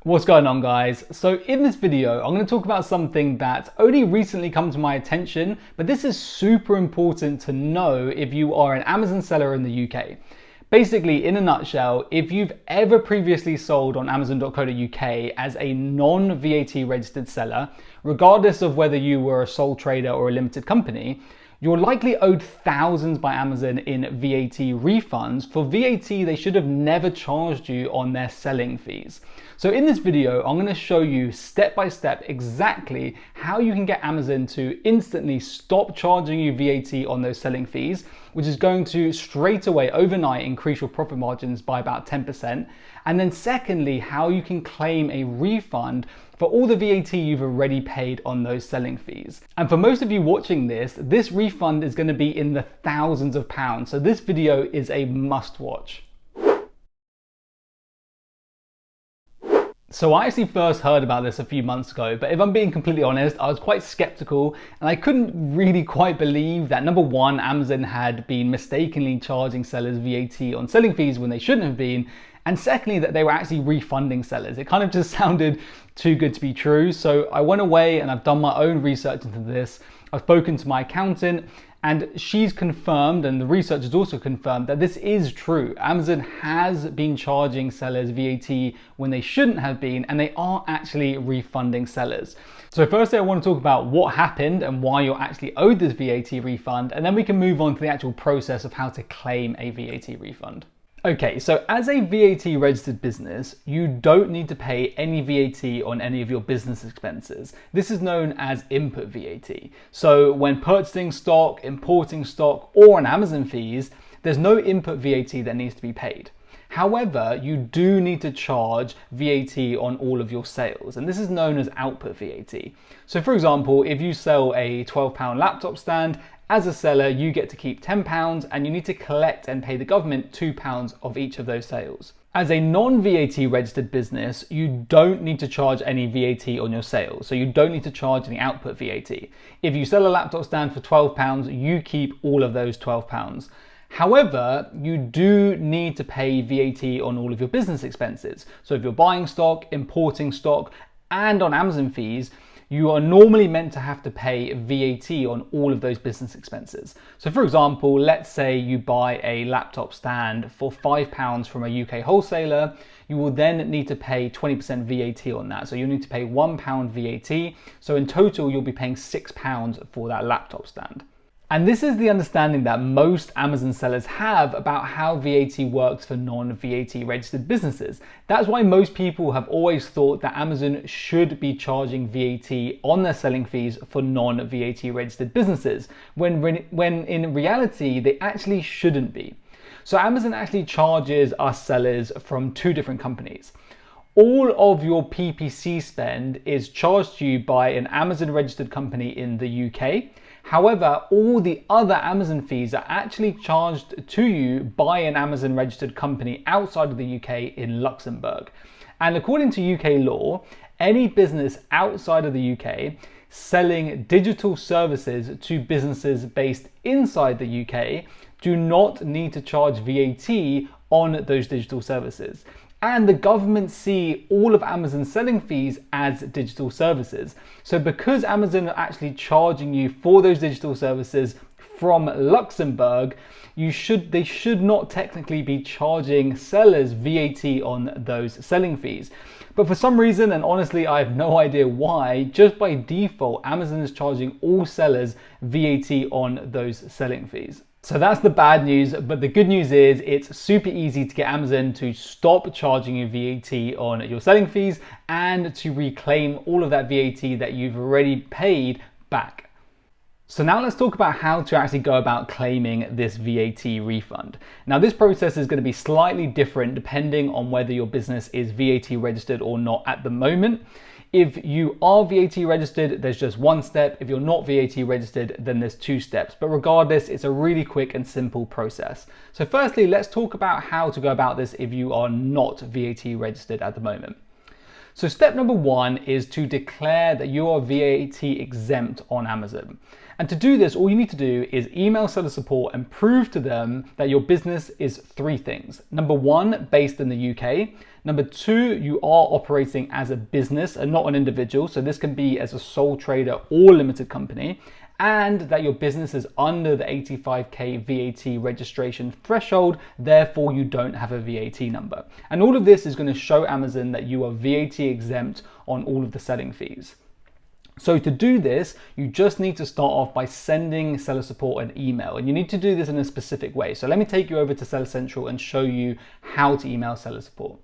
What's going on, guys? So in this video, I'm going to talk about something that only recently come to my attention, but this is super important to know if you are an Amazon seller in the UK. Basically, in a nutshell, if you've ever previously sold on Amazon.co.uk as a non-VAT registered seller, regardless of whether you were a sole trader or a limited company, you're likely owed thousands by Amazon in VAT refunds for VAT they should have never charged you on their selling fees. So in this video, I'm going to show you step by step exactly how you can get Amazon to instantly stop charging you VAT on those selling fees, which is going to straight away overnight increase your profit margins by about 10%. And then secondly, how you can claim a refund for all the VAT you've already paid on those selling fees. And for most of you watching this refund is going to be in the thousands of pounds. So this video is a must watch. So I actually first heard about this a few months ago, but if I'm being completely honest, I was quite skeptical and I couldn't really quite believe that, number one, Amazon had been mistakenly charging sellers VAT on selling fees when they shouldn't have been, and secondly, that they were actually refunding sellers. It kind of just sounded too good to be true. So I went away and I've done my own research into this. I've spoken to my accountant and she's confirmed, and the research has also confirmed, that this is true. Amazon has been charging sellers VAT when they shouldn't have been, and they are actually refunding sellers. So firstly, I want to talk about what happened and why you're actually owed this VAT refund, and then we can move on to the actual process of how to claim a VAT refund. Okay, so as a VAT registered business, you don't need to pay any VAT on any of your business expenses. This is known as input VAT. So when purchasing stock, importing stock, or on Amazon fees, there's no input VAT that needs to be paid. However, you do need to charge VAT on all of your sales, and this is known as output VAT. So for example, if you sell a £12 laptop stand, as a seller, you get to keep £10 and you need to collect and pay the government £2 of each of those sales. As a non-VAT registered business, you don't need to charge any VAT on your sales. So you don't need to charge any output VAT. If you sell a laptop stand for £12, you keep all of those £12. However, you do need to pay VAT on all of your business expenses. So if you're buying stock, importing stock, and on Amazon fees, you are normally meant to have to pay VAT on all of those business expenses. So for example, let's say you buy a laptop stand for £5 from a UK wholesaler, you will then need to pay 20% VAT on that. So you need to pay £1 VAT. So in total, you'll be paying £6 for that laptop stand. And this is the understanding that most Amazon sellers have about how VAT works for non-VAT registered businesses. That's why most people have always thought that Amazon should be charging VAT on their selling fees for non-VAT registered businesses, when in reality, they actually shouldn't be. So Amazon actually charges us sellers from two different companies. All of your PPC spend is charged to you by an Amazon registered company in the UK. However, all the other Amazon fees are actually charged to you by an Amazon registered company outside of the UK in Luxembourg. And according to UK law, any business outside of the UK selling digital services to businesses based inside the UK do not need to charge VAT on those digital services. And the government see all of Amazon's selling fees as digital services. So because Amazon are actually charging you for those digital services from Luxembourg, they should not technically be charging sellers VAT on those selling fees. But for some reason, and honestly I have no idea why, just by default, Amazon is charging all sellers VAT on those selling fees. So that's the bad news, but the good news is it's super easy to get Amazon to stop charging you VAT on your selling fees and to reclaim all of that VAT that you've already paid back. So now let's talk about how to actually go about claiming this VAT refund. Now this process is going to be slightly different depending on whether your business is VAT registered or not at the moment. If you are VAT registered, there's just one step. If you're not VAT registered, then there's two steps. But regardless, it's a really quick and simple process. So firstly, let's talk about how to go about this if you are not VAT registered at the moment. So step number one is to declare that you are VAT exempt on Amazon. And to do this, all you need to do is email seller support and prove to them that your business is three things. Number one, based in the UK. Number two, you are operating as a business and not an individual. So this can be as a sole trader or limited company. And that your business is under the 85k VAT registration threshold, therefore you don't have a VAT number. And all of this is going to show Amazon that you are VAT exempt on all of the selling fees. So to do this, you just need to start off by sending seller support an email, and you need to do this in a specific way. So let me take you over to Seller Central and show you how to email seller support.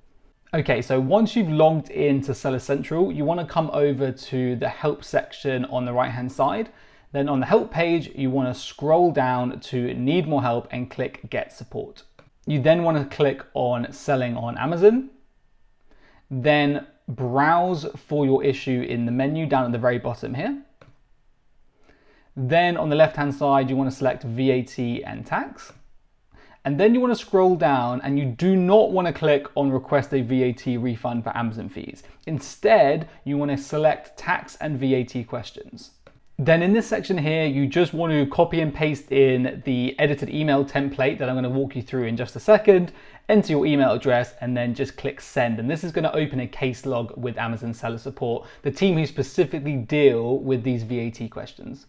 Okay, so once you've logged into Seller Central, you want to come over to the help section on the right-hand side. Then on the help page, you want to scroll down to need more help and click get support. You then want to click on selling on Amazon, then browse for your issue in the menu down at the very bottom here. Then on the left-hand side, you want to select VAT and tax. And then you want to scroll down and you do not want to click on request a VAT refund for Amazon fees. Instead, you want to select tax and VAT questions. Then in this section here, you just want to copy and paste in the edited email template that I'm going to walk you through in just a second, enter your email address, and then just click send. And this is going to open a case log with Amazon Seller Support, the team who specifically deal with these VAT questions.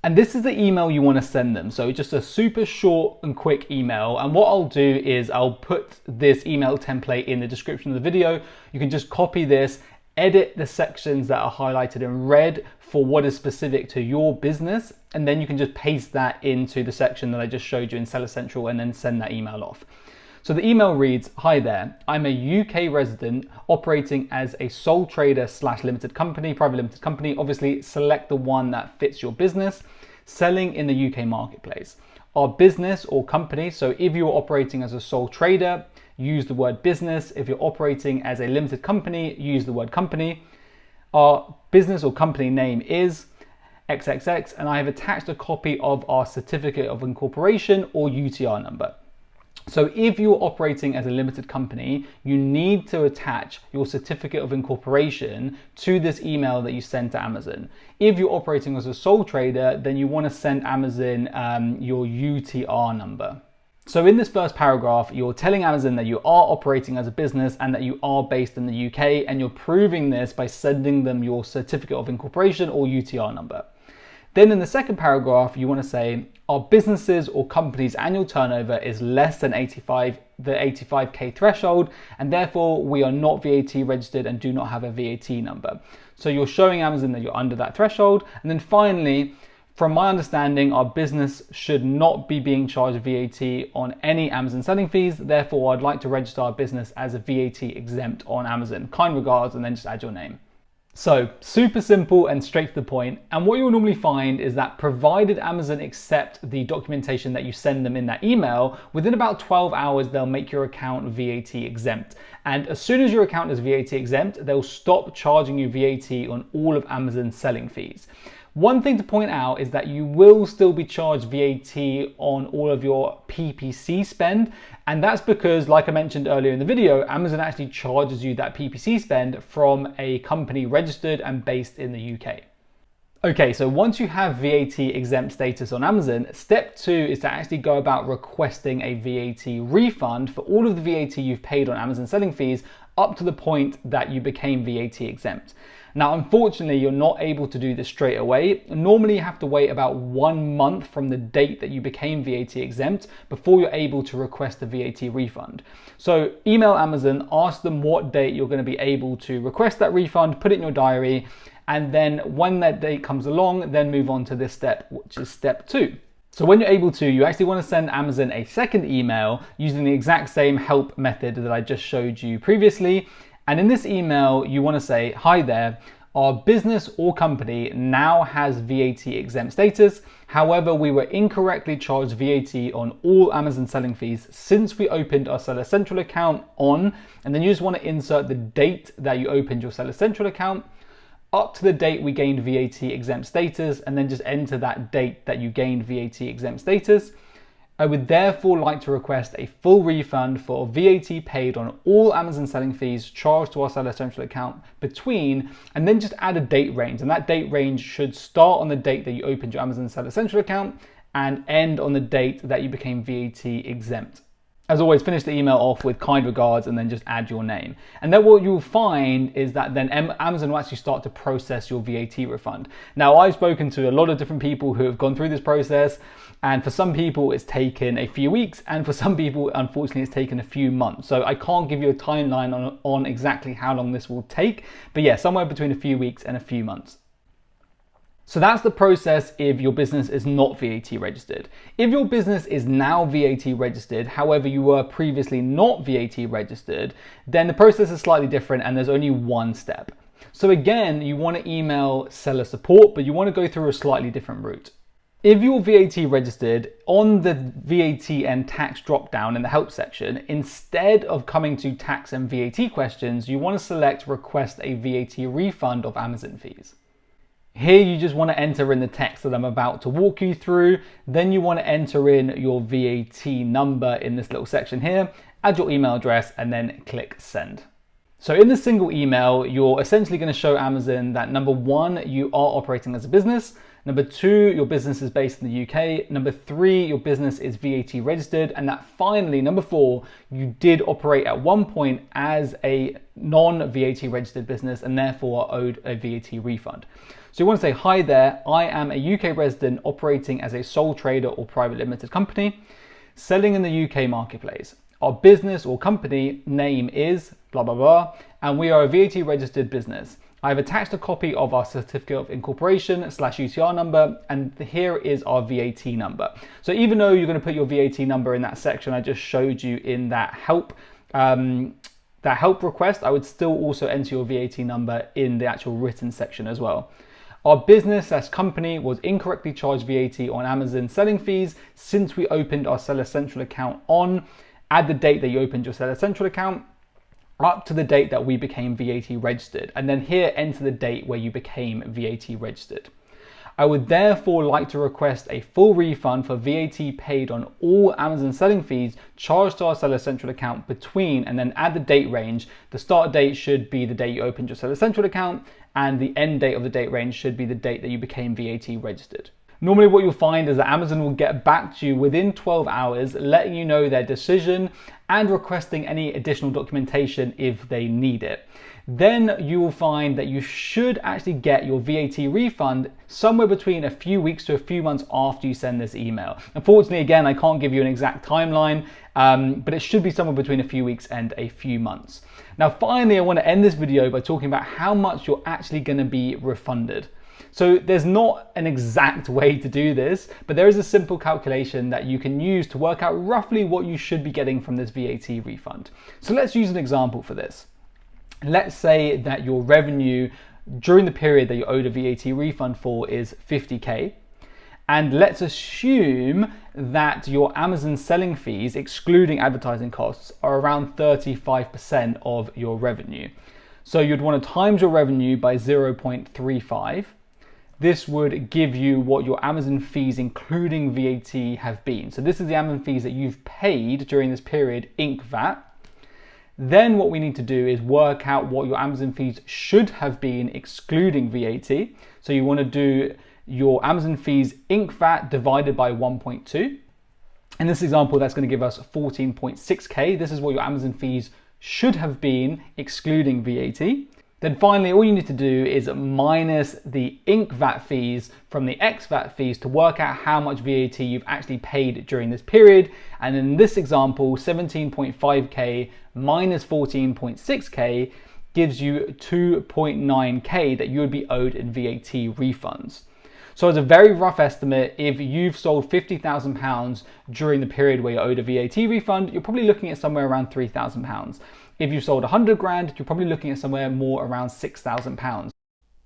And this is the email you want to send them. So just a super short and quick email. And what I'll do is I'll put this email template in the description of the video. You can just copy this, edit the sections that are highlighted in red for what is specific to your business, and then you can just paste that into the section that I just showed you in Seller Central and then send that email off. So the email reads, hi there, I'm a UK resident operating as a sole trader / limited company, private limited company. Obviously select the one that fits your business, selling in the UK marketplace. Our business or company, so if you're operating as a sole trader, use the word business. If you're operating as a limited company, use the word company. Our business or company name is xxxx, and I have attached a copy of our certificate of incorporation or UTR number. So if you're operating as a limited company, you need to attach your certificate of incorporation to this email that you send to Amazon. If you're operating as a sole trader, then you want to send Amazon your UTR number. So in this first paragraph, you're telling Amazon that you are operating as a business and that you are based in the UK, and you're proving this by sending them your certificate of incorporation or UTR number. Then in the second paragraph, you want to say, our businesses or company's annual turnover is less than the 85k threshold, and therefore we are not VAT registered and do not have a VAT number. So you're showing Amazon that you're under that threshold. And then finally, from my understanding, our business should not be being charged VAT on any Amazon selling fees. Therefore, I'd like to register our business as a VAT exempt on Amazon. Kind regards, and then just add your name. So super simple and straight to the point. And what you'll normally find is that provided Amazon accept the documentation that you send them in that email, within about 12 hours, they'll make your account VAT exempt. And as soon as your account is VAT exempt, they'll stop charging you VAT on all of Amazon's selling fees. One thing to point out is that you will still be charged VAT on all of your PPC spend. And that's because, like I mentioned earlier in the video, Amazon actually charges you that PPC spend from a company registered and based in the UK. Okay, so once you have VAT exempt status on Amazon, step 2 is to actually go about requesting a VAT refund for all of the VAT you've paid on Amazon selling fees up to the point that you became VAT exempt. Now, unfortunately, you're not able to do this straight away. Normally, you have to wait about 1 month from the date that you became VAT exempt before you're able to request a VAT refund. So email Amazon, ask them what date you're going to be able to request that refund, put it in your diary, and then when that date comes along, then move on to this step, which is step 2. So when you're able to, you actually want to send Amazon a second email using the exact same help method that I just showed you previously. And in this email, you want to say, hi there, our business or company now has VAT exempt status. However, we were incorrectly charged VAT on all Amazon selling fees since we opened our Seller Central account on, and then you just want to insert the date that you opened your Seller Central account up to the date we gained VAT exempt status, and then just enter that date that you gained VAT exempt status. I would therefore like to request a full refund for VAT paid on all Amazon selling fees charged to our Seller Central account between, and then just add a date range. And that date range should start on the date that you opened your Amazon Seller Central account and end on the date that you became VAT exempt. As always, finish the email off with kind regards and then just add your name. And then what you'll find is that then Amazon will actually start to process your VAT refund. Now, I've spoken to a lot of different people who have gone through this process, and for some people it's taken a few weeks, and for some people, unfortunately, it's taken a few months. So I can't give you a timeline on exactly how long this will take, but yeah, somewhere between a few weeks and a few months. So that's the process if your business is not VAT registered. If your business is now VAT registered, however you were previously not VAT registered, then the process is slightly different and there's only one step. So again, you want to email seller support, but you want to go through a slightly different route. If you're VAT registered, on the VAT and tax drop down in the help section, instead of coming to tax and VAT questions, you want to select request a VAT refund of Amazon fees. Here you just want to enter in the text that I'm about to walk you through. Then you want to enter in your VAT number in this little section here, add your email address, and then click send. So in this single email, you're essentially going to show Amazon that number one, you are operating as a business. Number two, your business is based in the UK. Number three, your business is VAT registered. And that finally, number four, you did operate at one point as a non-VAT registered business and therefore are owed a VAT refund. So you want to say, hi there, I am a UK resident operating as a sole trader or private limited company, selling in the UK marketplace. Our business or company name is blah, blah, blah, and we are a VAT registered business. I've attached a copy of our certificate of incorporation / UTR number, and here is our VAT number. So even though you're going to put your VAT number in that section I just showed you in that help request, I would still also enter your VAT number in the actual written section as well. Our business / company was incorrectly charged VAT on Amazon selling fees since we opened our Seller Central account on, add the date that you opened your Seller Central account, up to the date that we became VAT registered, and then here enter the date where you became VAT registered. I would therefore like to request a full refund for VAT paid on all Amazon selling fees charged to our Seller Central account between, and then add the date range. The start date should be the date you opened your Seller Central account, and the end date of the date range should be the date that you became VAT registered. Normally what you'll find is that Amazon will get back to you within 12 hours, letting you know their decision and requesting any additional documentation if they need it. Then you will find that you should actually get your VAT refund somewhere between a few weeks to a few months after you send this email. Unfortunately, again, I can't give you an exact timeline, but it should be somewhere between a few weeks and a few months. Now, finally, I want to end this video by talking about how much you're actually going to be refunded. So there's not an exact way to do this, but there is a simple calculation that you can use to work out roughly what you should be getting from this VAT refund. So let's use an example for this. Let's say that your revenue during the period that you owed a VAT refund for is 50K. And let's assume that your Amazon selling fees, excluding advertising costs, are around 35% of your revenue. So you'd want to times your revenue by 0.35. This would give you what your Amazon fees, including VAT, have been. So this is the Amazon fees that you've paid during this period, inc VAT. Then what we need to do is work out what your Amazon fees should have been, excluding VAT. So you want to do your Amazon fees, inc VAT, divided by 1.2. In this example, that's going to give us 14.6K. This is what your Amazon fees should have been, excluding VAT. Then finally, all you need to do is minus the inc VAT fees from the x VAT fees to work out how much VAT you've actually paid during this period. And in this example, 17.5K minus 14.6K gives you 2.9K that you would be owed in VAT refunds. So as a very rough estimate, if you've sold £50,000 during the period where you're owed a VAT refund, you're probably looking at somewhere around £3,000. If you sold 100 grand, you're probably looking at somewhere more around £6,000.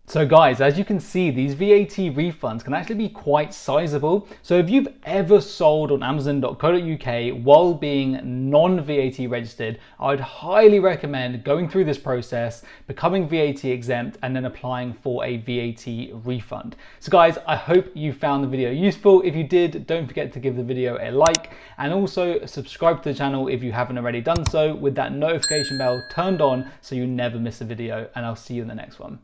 So guys, as you can see, these VAT refunds can actually be quite sizable. So if you've ever sold on amazon.co.uk while being non-VAT registered, I would highly recommend going through this process, becoming VAT exempt, and then applying for a VAT refund. So guys, I hope you found the video useful. If you did, don't forget to give the video a like, and also subscribe to the channel if you haven't already done so, with that notification bell turned on so you never miss a video, and I'll see you in the next one.